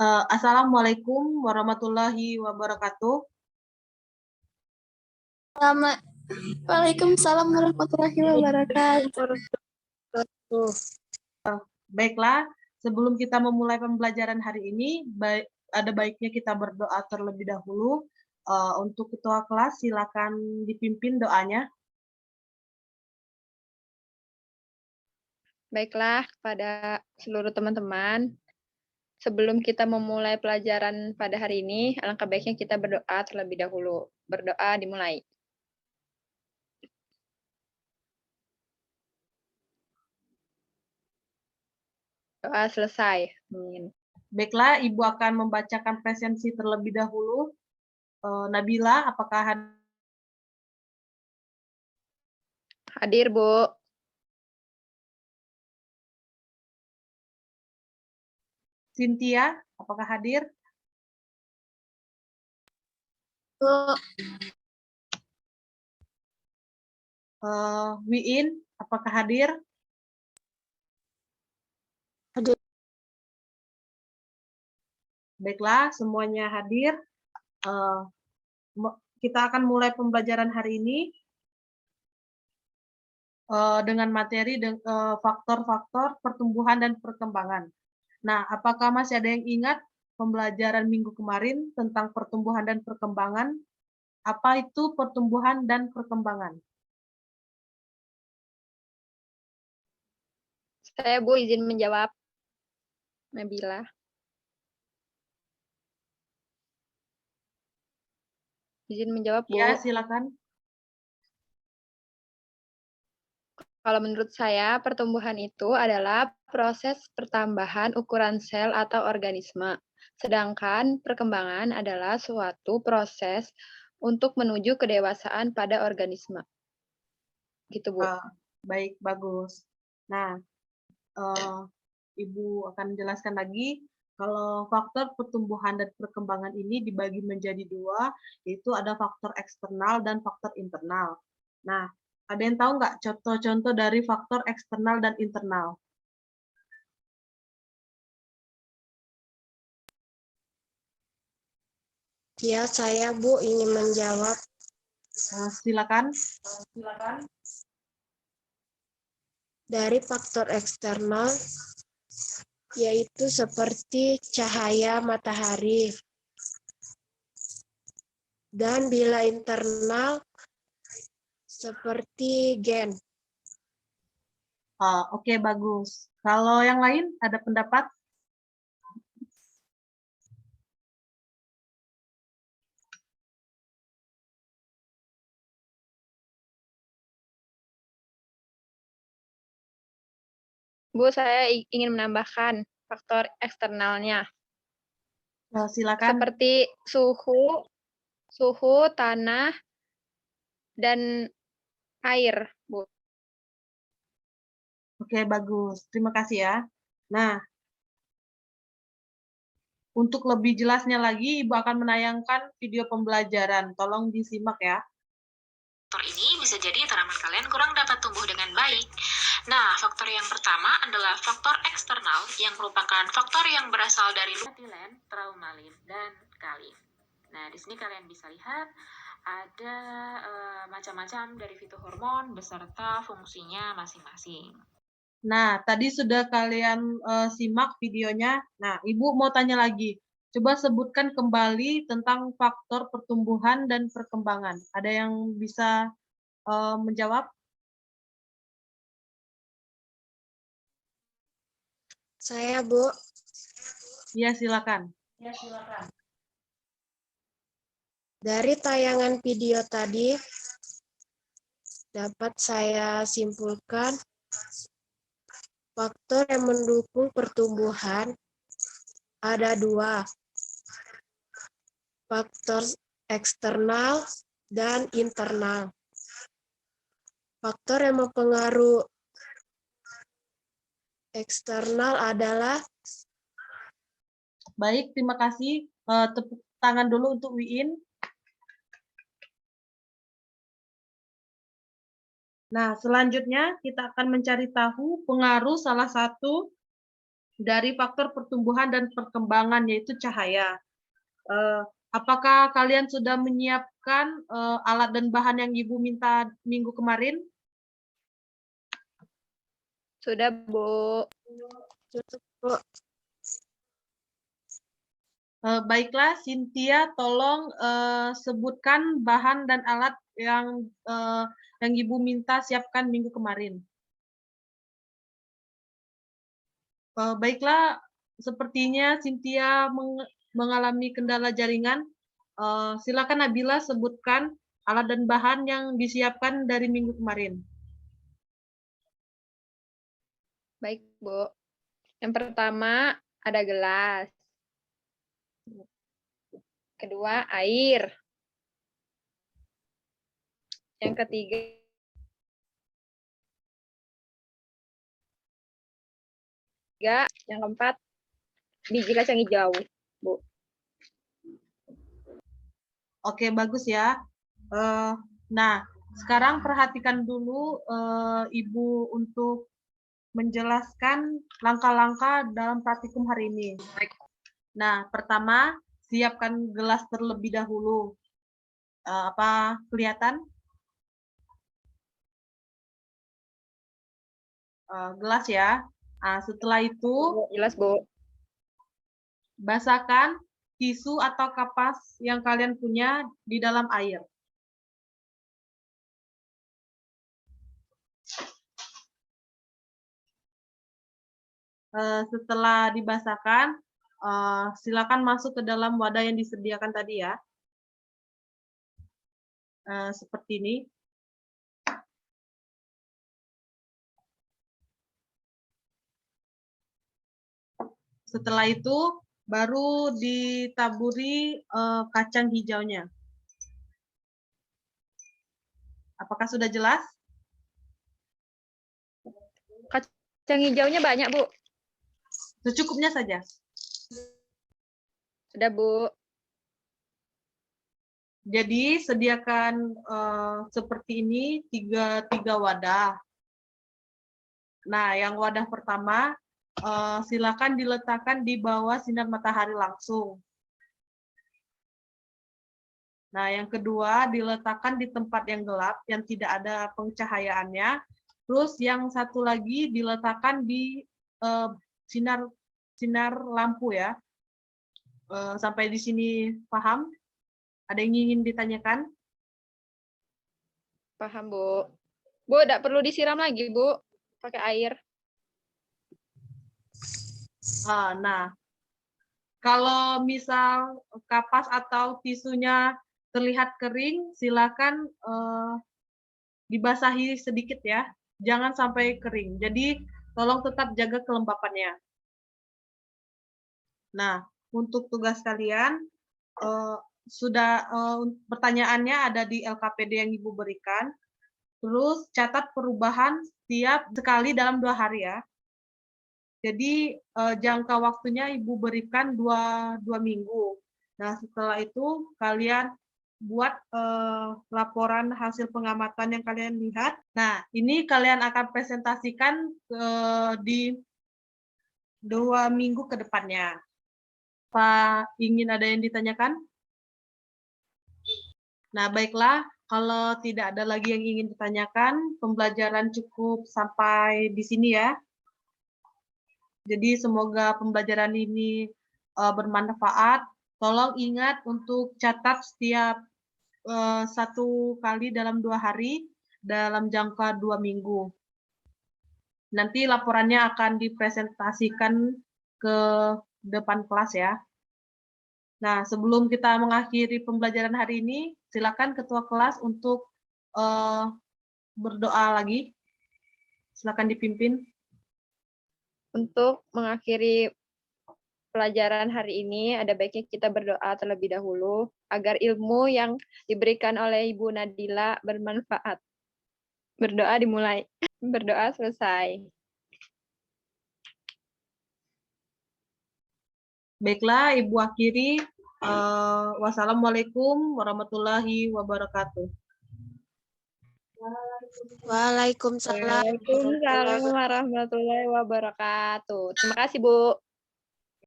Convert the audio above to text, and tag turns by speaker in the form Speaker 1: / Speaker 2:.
Speaker 1: Assalamualaikum warahmatullahi wabarakatuh.
Speaker 2: Waalaikumsalam warahmatullahi wabarakatuh.
Speaker 1: Baiklah, sebelum kita memulai pembelajaran hari ini, ada baiknya kita berdoa terlebih dahulu. Untuk ketua kelas, silakan dipimpin doanya.
Speaker 3: Baiklah, kepada seluruh teman-teman, sebelum kita memulai pelajaran pada hari ini, alangkah baiknya kita berdoa terlebih dahulu. Berdoa dimulai. Doa selesai. Amin.
Speaker 1: Baiklah, Ibu akan membacakan presensi terlebih dahulu. Nabila, apakah
Speaker 3: Hadir, Bu.
Speaker 1: Cynthia, apakah hadir?
Speaker 2: Bu.
Speaker 1: Wiin, apakah hadir?
Speaker 2: Hadir.
Speaker 1: Baiklah, semuanya hadir. Kita akan mulai pembelajaran hari ini dengan materi faktor-faktor pertumbuhan dan perkembangan. Nah, apakah masih ada yang ingat pembelajaran minggu kemarin tentang pertumbuhan dan perkembangan? Apa itu pertumbuhan dan perkembangan?
Speaker 3: Saya, Bu, izin menjawab. Nabila. Izin menjawab, Bu.
Speaker 1: Ya, silakan.
Speaker 3: Kalau menurut saya, pertumbuhan itu adalah proses pertambahan ukuran sel atau organisme. Sedangkan perkembangan adalah suatu proses untuk menuju kedewasaan pada organisme. Gitu, Bu.
Speaker 1: Baik, bagus. Nah, Ibu akan menjelaskan lagi. Kalau faktor pertumbuhan dan perkembangan ini dibagi menjadi dua, yaitu ada faktor eksternal dan faktor internal. Nah, ada yang tahu nggak contoh-contoh dari faktor eksternal dan internal?
Speaker 2: Ya, saya Bu ingin menjawab.
Speaker 1: Silakan.
Speaker 2: Dari faktor eksternal, yaitu seperti cahaya matahari. Dan bila internal, seperti gen.
Speaker 1: Oke, bagus. Kalau yang lain ada pendapat?
Speaker 3: Bu, saya ingin menambahkan faktor eksternalnya.
Speaker 1: Silakan.
Speaker 3: Seperti suhu, tanah, dan air, Bu.
Speaker 1: Oke, bagus. Terima kasih ya. Nah, untuk lebih jelasnya lagi, Ibu akan menayangkan video pembelajaran. Tolong disimak ya.
Speaker 4: Faktor ini bisa jadi tanaman kalian kurang dapat tumbuh dengan baik. Nah, faktor yang pertama adalah faktor eksternal yang merupakan faktor yang berasal dari etilen, traumalin, dan kalin. Nah, di sini kalian bisa lihat ada macam-macam dari fitohormon beserta fungsinya masing-masing.
Speaker 1: Nah, tadi sudah kalian simak videonya. Nah, Ibu mau tanya lagi. Coba sebutkan kembali tentang faktor pertumbuhan dan perkembangan. Ada yang bisa menjawab?
Speaker 2: Saya, Bu.
Speaker 1: Ya, silakan.
Speaker 2: Dari tayangan video tadi, dapat saya simpulkan faktor yang mendukung pertumbuhan ada dua, faktor eksternal dan internal. Faktor yang mempengaruhi eksternal adalah.
Speaker 1: Baik, terima kasih. Tepuk tangan dulu untuk Wiin. Nah, selanjutnya kita akan mencari tahu pengaruh salah satu dari faktor pertumbuhan dan perkembangan, yaitu cahaya. Apakah kalian sudah menyiapkan alat dan bahan yang Ibu minta minggu kemarin?
Speaker 3: Sudah, Bu.
Speaker 2: Cukup, Bu.
Speaker 1: Baiklah, Cynthia, tolong sebutkan bahan dan alat yang Ibu minta siapkan minggu kemarin. Baiklah, sepertinya Cynthia mengalami kendala jaringan. Silakan Nabila sebutkan alat dan bahan yang disiapkan dari minggu kemarin.
Speaker 3: Baik, Bu. Yang pertama ada gelas. Kedua, air. Yang ketiga, yang keempat, biji kacang hijau, Bu.
Speaker 1: Oke, bagus ya. Nah, sekarang perhatikan dulu Ibu untuk menjelaskan langkah-langkah dalam praktikum hari ini. Nah, pertama, siapkan gelas terlebih dahulu. Apa kelihatan? Gelas ya. Nah, setelah itu,
Speaker 3: Jelas, Bu.
Speaker 1: basahkan tisu atau kapas yang kalian punya di dalam air. Setelah dibasahkan, silakan masuk ke dalam wadah yang disediakan tadi ya. Seperti ini. Setelah itu, baru ditaburi kacang hijaunya. Apakah sudah jelas?
Speaker 3: Kacang hijaunya banyak, Bu.
Speaker 1: Secukupnya saja.
Speaker 3: Sudah, Bu.
Speaker 1: Jadi sediakan seperti ini tiga wadah. Nah, yang wadah pertama silakan diletakkan di bawah sinar matahari langsung. Nah, yang kedua diletakkan di tempat yang gelap yang tidak ada pencahayaannya. Terus yang satu lagi diletakkan di sinar lampu ya. Sampai di sini paham? Ada yang ingin ditanyakan?
Speaker 3: Paham, Bu. Bu, tidak perlu disiram lagi, Bu. Pakai air.
Speaker 1: Nah, kalau misal kapas atau tisunya terlihat kering, silakan dibasahi sedikit ya. Jangan sampai kering. Jadi, tolong tetap jaga kelembapannya. Nah, untuk tugas kalian, pertanyaannya ada di LKPD yang Ibu berikan. Terus catat perubahan setiap sekali dalam 2 hari ya. Jadi jangka waktunya Ibu berikan 2 minggu. Nah, setelah itu kalian buat laporan hasil pengamatan yang kalian lihat. Nah, ini kalian akan presentasikan di 2 minggu ke depannya. Pak, ingin ada yang ditanyakan? Nah, baiklah. Kalau tidak ada lagi yang ingin ditanyakan, pembelajaran cukup sampai di sini ya. Jadi semoga pembelajaran ini bermanfaat. Tolong ingat untuk catat setiap 1 kali dalam 2 hari dalam jangka 2 minggu. Nanti laporannya akan dipresentasikan ke depan kelas ya. Nah, sebelum kita mengakhiri pembelajaran hari ini, silakan ketua kelas untuk berdoa lagi. Silakan dipimpin.
Speaker 3: Untuk mengakhiri pelajaran hari ini, ada baiknya kita berdoa terlebih dahulu agar ilmu yang diberikan oleh Ibu Nadila bermanfaat. Berdoa dimulai. Berdoa selesai.
Speaker 1: Baiklah, Ibu akhiri. Wassalamualaikum warahmatullahi wabarakatuh.
Speaker 2: Waalaikumsalam.
Speaker 3: Waalaikumsalam warahmatullahi wabarakatuh. Terima kasih, Bu.